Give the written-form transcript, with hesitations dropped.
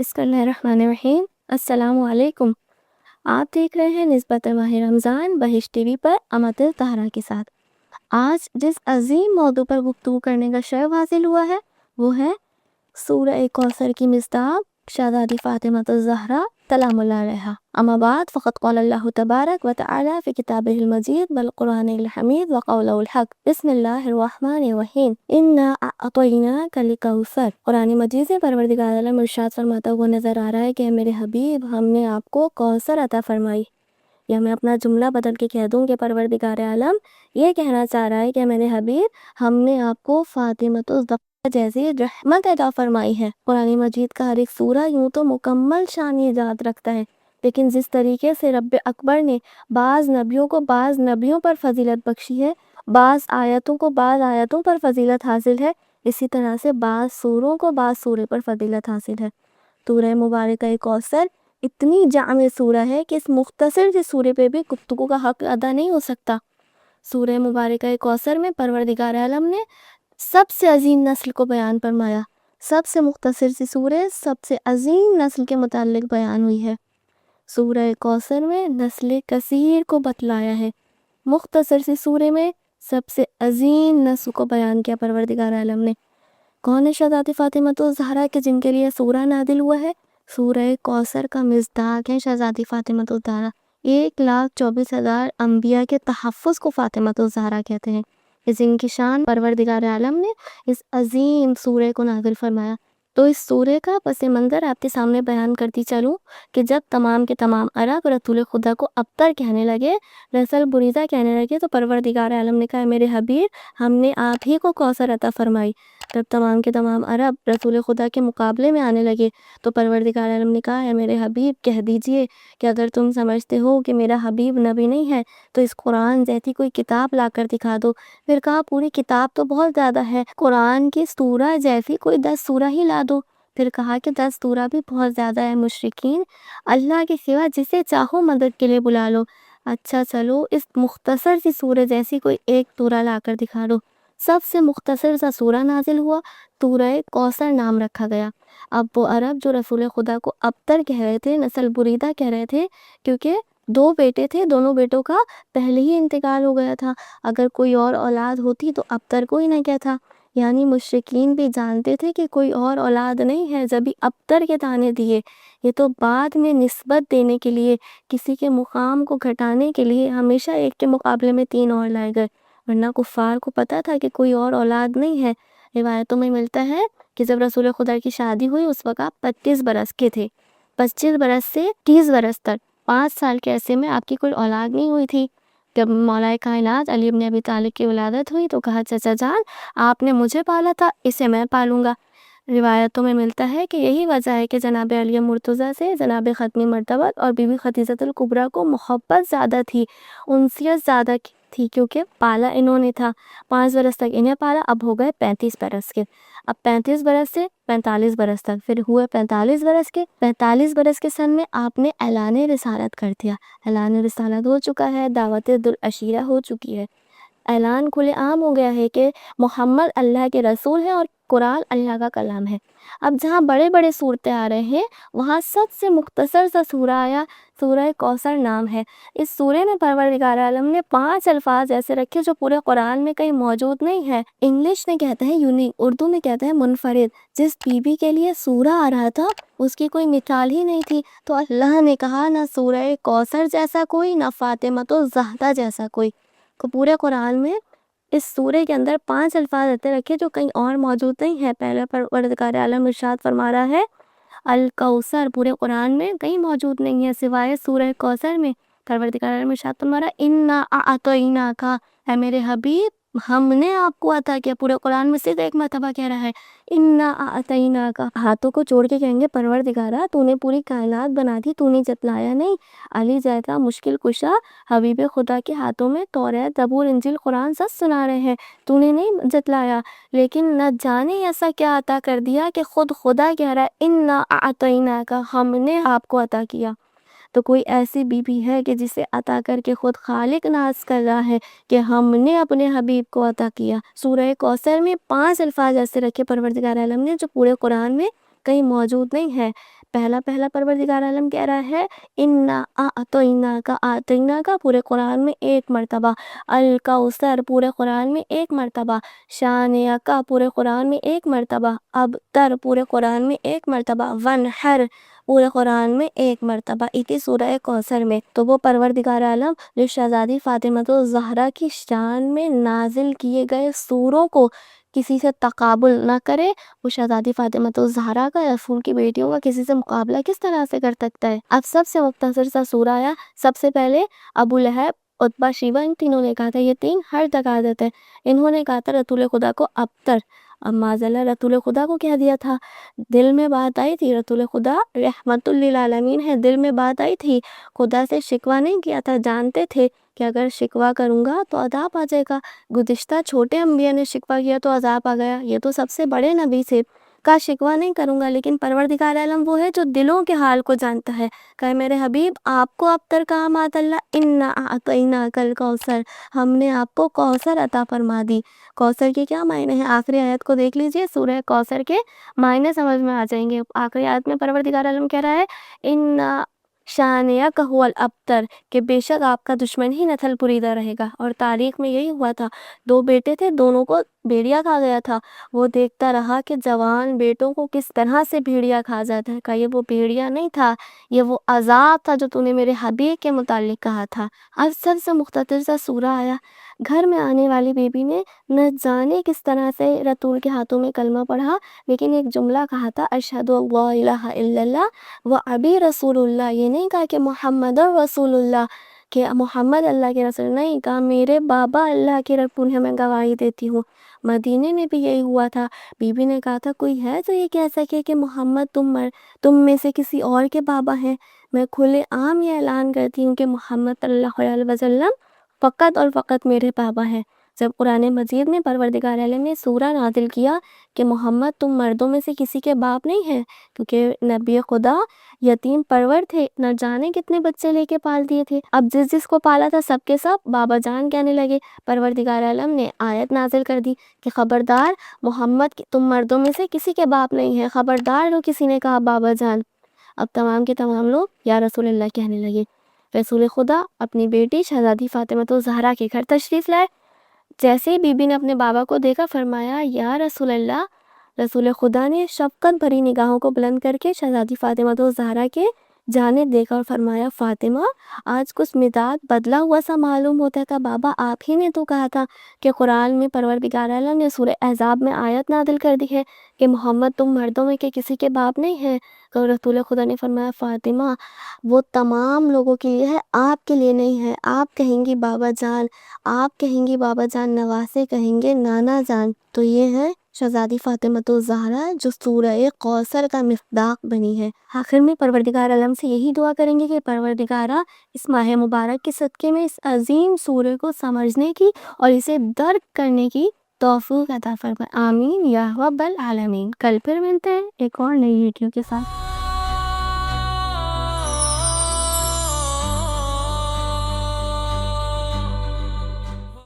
बिस्मिल्लाहिर्रहमानिर्रहीम। अस्सलाम वालेकुम। आप देख रहे हैं निस्बत माह रमज़ान बहिश टीवी पर अमतुल तहरा के साथ। आज जिस अजीम मौजू पर गुफ्तगू करने का शर्फ हासिल हुआ है वो है सूरह कौसर की मिस्दाक शहज़ादी फ़ातिमतुज़ ज़हरा सलामुल्लाह अलैहा। अम्मा बाद फ़क़द क़ाल अल्लाहु तबारक व तआला फ़ी किताबिहिल मजीद वल क़ुरआनिल हमीद व क़ौलुहुल हक़। बिस्मिल्लाहिर्रहमानिर्रहीम। इन्ना अअतैनाकल कौसर। कुरान मजीद से परवरदिगार आलम इरशाद फरमाता हुआ नज़र आ रहा है कि मेरे हबीब हमने आपको कौसर अता फरमाई। या मैं अपना जुमला बदल के कह दूं कि परवरदिगार आलम ये कहना चाह रहा है कि मेरे हबीब हमने आपको फ़ातिमतुज़ ज़हरा जैसी रहमत अता फरमाई है। कुरान मजीद का हर एक सूरा यूं तो मुकम्मल शान इजाद रखता है, लेकिन जिस तरीके से रब अकबर ने बाज़ नबियों को बाज़ नबियों पर फजीलत बख्शी है, बाज़ आयतों को बाज़ आयतों पर फजीलत हासिल है, इसी तरह से बाज़ सूरों को बाज़ सूरे पर फजीलत हासिल है। सूरह मुबारक कौसर इतनी जामे सूरा है कि इस मुख्तसर से सूरे पे भी गुफ्तगू का हक अदा नहीं हो सकता। सूरह मुबारक कौसर में परवरदिगार आलम ने सबसे अजीम नस्ल को बयान फरमाया। सबसे मुख्तसर सी सूरह सबसे अजीम नस्ल के मुताल्लिक बयान हुई है। सूरह कौसर में नस्ल कसीर को बतलाया है। मुख्तसर सी सूरह में सबसे अजीम नस्ल को बयान किया परवरदिगार आलम ने। कौन है शहज़ादी फ़ातिमतुज़ ज़हरा के जिनके लिए सूरा नादिल हुआ है? सूरह कौसर का मिस्दाक है शहज़ादी फ़ातिमतुज़ ज़हरा। 1,24,000 अंबिया के तहफ़्फ़ुज़ को फ़ातिमतुज़ ज़हरा कहते हैं। इस जिनकी शान परवरदिगार आलम ने इस अजीम सूरह को नाज़िल फरमाया। तो इस सूरह का पस मंज़र आपके सामने बयान करती चलूँ कि जब तमाम के तमाम अरब रसूल खुदा को अब्तर कहने लगे, रसल बुरीदा कहने लगे, तो परवरदिगार आलम ने कहा मेरे हबीब हमने आप ही को कौसर अता फरमाई। जब तमाम के तमाम अरब रसूल खुदा के मुकाबले में आने लगे तो परवरदिगार आलम ने कहा है मेरे हबीब कह दीजिए कि अगर तुम समझते हो कि मेरा हबीब नबी नहीं है तो इस कुरान जैसी कोई किताब ला कर दिखा दो। फिर कहा पूरी किताब तो बहुत ज़्यादा है, कुरान की सूरा जैसी कोई 10 सूरा ही ला दो। फिर कहा कि 10 सूरा भी बहुत ज़्यादा है मुशरिकीन, अल्लाह के सिवा जिसे चाहो मदद के लिए बुला लो। अच्छा चलो इस मुख्तसर सी सूरह जैसी कोई एक सूरा ला कर दिखा दो। सबसे मुख्तसर सा सूरा नाजिल हुआ, सूरह कौसर नाम रखा गया। अब वो अरब जो रसूल खुदा को अब्तर कह रहे थे, नस्ल बुरीदा कह रहे थे, क्योंकि 2 बेटे थे, दोनों बेटों का पहले ही इंतकाल हो गया था। अगर कोई और औलाद होती तो अब्तर को ही ना कहता। यानी मुशरिकीन भी जानते थे कि कोई और औलाद नहीं है, जब भी अब्तर के ताने दिए। ये तो बाद में निस्बत देने के लिए, किसी के मुकाम को घटाने के लिए हमेशा एक के मुकाबले में 3 और लाए गए, वरना कुफ़ार को पता था कि कोई और औलाद नहीं है। रिवायतों में मिलता है कि जब रसूल खुदा की शादी हुई उस वक्त आप 25 बरस के थे। 25 बरस से 30 बरस तक 5 साल के अरसे में आपकी कोई औलाद नहीं हुई थी। जब मौलाए कायनात अली इब्न अबी तालिब की विलादत हुई तो कहा चचा जान आपने मुझे पाला था, इसे मैं पालूंगा। रिवायतों में मिलता है कि यही वजह है कि जनाब अली मुर्तज़ा से जनाब ख़त्मी मर्तबत और बीबी खदीजतुल कुबरा को मोहब्बत ज़्यादा थी, उनसियत ज़्यादा थी, क्योंकि पाला इन्होंने था। 5 बरस तक इन्हें पाला, अब हो गए 35 बरस के। अब 35 बरस से 45 बरस तक, फिर हुए 45 बरस के। 45 बरस के सन में आपने ऐलान रिसालत कर दिया। ऐलान रिसालत हो चुका है, दावत दुल अशीरा हो चुकी है, ऐलान खुले आम हो गया है कि मोहम्मद अल्लाह के रसूल हैं और कुरान अल्लाह का कलाम है। अब जहाँ बड़े बड़े सूरतें आ रहे हैं वहाँ सबसे मुख्तसर सा सूरा आया, सूरह कौसर नाम है। इस सूरे में परवरदिगार आलम ने 5 अल्फाज ऐसे रखे जो पूरे कुरान में कहीं मौजूद नहीं है। इंग्लिश में कहते हैं यूनिक, उर्दू में कहते हैं मुनफरिद। जिस बीबी के लिए सूरा आ रहा था उसकी कोई मिसाल ही नहीं थी, तो अल्लाह ने कहा ना सूरह कौसर जैसा कोई, ना फ़ातिमतुज़ ज़हरा जैसा कोई। तो पूरे कुरान में इस सूरे के अंदर 5 अल्फाज ऐसे रखे जो कहीं और मौजूद नहीं है। पहले परवरदिगार आलम इरशाद फरमा रहा है अल कौसर, पूरे कुरान में कहीं मौजूद नहीं है सिवाय सूरह कौसर में। परवरदिगार आलम इरशाद फरमा रहा है इन्ना अअतैना का, है मेरे हबीब हमने आपको अता किया। पूरे कुरान में सिर्फ एक मरतबा कह रहा है इन्ना अअतैना का। हाथों को जोड़ के कहेंगे परवरदिगारा तूने पूरी कायनात बना दी, तूने जतलाया नहीं। अली जैसा मुश्किल कुशा हबीब खुदा के हाथों में तौरात ज़बूर इंजील कुरान सब सुना रहे हैं, तूने नहीं जतलाया। लेकिन न जाने ऐसा क्या अता कर दिया कि खुद खुदा कह रहा है इन्ना अअतैना का, हमने आपको अता किया। तो कोई ऐसी बीबी है कि जिसे अता करके खुद खालिक नाज कर रहा है कि हमने अपने हबीब को अता किया। सूरह कौसर में 5 अल्फाज ऐसे रखे परवरदिगार आलम ने जो पूरे कुरान में कहीं मौजूद नहीं है। پہلا پروردگار عالم کہہ رہا ہے انا اعطیناک کا پورے قرآن میں 1 مرتبہ، الکوثر پورے قرآن میں 1 مرتبہ، شانیک پورے قرآن میں 1 مرتبہ، ابتر پورے قرآن میں 1 مرتبہ، ونحر پورے قرآن میں 1 مرتبہ، اسی سورہ کوثر میں۔ تو وہ پروردگار عالم جو شہزادی فاطمہ الزہرا کی شان میں نازل کیے گئے سوروں کو کسی سے تقابل نہ کرے، وہ شہزادی فاطمہ الزہرا کا، رسول کی بیٹیوں کا کسی سے مقابلہ کس طرح سے کر سکتا ہے؟ اب سب سے مختصر سا سورہ آیا۔ سب سے پہلے ابو لہب، عتبہ، شیبہ، ان تینوں نے کہا تھا، یہ 3 ہر تک عادت ہے، انہوں نے کہا تھا رسول خدا کو ابتر، اب معاذاللہ رسول خدا کو کہہ دیا تھا۔ دل میں بات آئی تھی، رسول خدا رحمت للعالمین ہے، دل میں بات آئی تھی، خدا سے شکوہ نہیں کیا تھا، جانتے تھے کہ اگر شکوہ کروں گا تو عذاب آ جائے گا۔ گزشتہ چھوٹے انبیاء نے شکوہ کیا تو عذاب آ گیا، یہ تو سب سے بڑے نبی سے کا شکوہ نہیں کروں گا۔ لیکن پروردگار عالم وہ ہے جو دلوں کے حال کو جانتا ہے، کہ میرے حبیب آپ کو ابتر کہا، معاذ اللہ، انا اعطیناک الکوثر، ہم نے آپ کو کوثر عطا فرما دی۔ کوثر کے کیا معنی ہیں؟ آخری آیت کو دیکھ لیجئے، سورہ کوثر کے معنی سمجھ میں آ جائیں گے۔ آخری آیت میں پروردگار عالم کہہ رہا ہے انا شانیک هو الابتر، کہ بے شک آپ کا دشمن ہی نسل پریدہ رہے گا۔ اور تاریخ میں یہی ہوا تھا، 2 بیٹے تھے، دونوں کو بھیڑیا کھا گیا تھا۔ وہ دیکھتا رہا کہ جوان بیٹوں کو کس طرح سے بھیڑیا کھا جاتا ہے، کہا یہ وہ بھیڑیا نہیں تھا، یہ وہ عذاب تھا جو تو نے میرے حبیب کے متعلق کہا تھا۔ اب سب سے مختصر سا سورہ آیا۔ گھر میں آنے والی بیوی نے نہ جانے کس طرح سے رسول کے ہاتھوں میں کلمہ پڑھا، لیکن ایک جملہ کہا تھا، اشہد اللہ الہ الا اللہ و ابی رسول اللہ۔ یہ نہیں کہا کہ محمد رسول اللہ، کہ محمد اللہ کے رسول، نہیں کہا میرے بابا اللہ کے رسول ہیں، میں گواہی دیتی ہوں۔ مدینے میں بھی یہی ہوا تھا، بی بی نے کہا تھا کوئی ہے تو یہ کہہ سکے کہ محمد تم میں سے کسی اور کے بابا ہیں؟ میں کھلے عام یہ اعلان کرتی ہوں کہ محمد صلی اللہ علیہ وسلم فقط اور فقط میرے بابا ہیں۔ جب قرآن مجید میں پروردگار عالم نے سورہ نازل کیا کہ محمد تم مردوں میں سے کسی کے باپ نہیں ہیں، کیونکہ نبی خدا یتیم پرور تھے، نہ جانے کتنے بچے لے کے پال دیے تھے، اب جس کو پالا تھا سب کے سب بابا جان کہنے لگے۔ پروردگار عالم نے آیت نازل کر دی کہ خبردار محمد، تم مردوں میں سے کسی کے باپ نہیں ہیں، خبردار جو کسی نے کہا بابا جان۔ اب تمام کے تمام لوگ یا رسول اللہ کہنے لگے۔ رسول خدا اپنی بیٹی شہزادی فاطمہ الزہرا کے گھر تشریف لائے۔ جیسے ہی بی بی نے اپنے بابا کو دیکھا، فرمایا یا رسول اللہ۔ رسول خدا نے شفقت بھری نگاہوں کو بلند کر کے شہزادی فاطمہ الزہرا کے جانب دیکھا اور فرمایا فاطمہ، آج کچھ مزاج بدلا ہوا سا معلوم ہوتا تھا، بابا آپ ہی نے تو کہا تھا کہ قرآن میں پروردگار عالم نے سورہ احزاب میں آیت نازل کر دی ہے کہ محمد تم مردوں میں کے کسی کے باپ نہیں ہے۔ تو رسول خدا نے فرمایا فاطمہ، وہ تمام لوگوں کے لیے ہے، آپ کے لیے نہیں ہے۔ آپ کہیں گی بابا جان، آپ کہیں گی بابا جان، نواسے کہیں گے نانا جان۔ تو یہ ہے شہزادی فاطمہ الزہرا جو سورہ کوثر کا مصداق بنی ہے۔ آخر میں پروردگار عالم سے یہی دعا کریں گے کہ پروردگارہ اس ماہ مبارک کے صدقے میں اس عظیم سورہ کو سمجھنے کی اور اسے درک کرنے کی توفیق عطا فرمائے، آمین یا رب العالمین۔ کل پھر ملتے ہیں ایک اور نئی ویڈیو کے ساتھ۔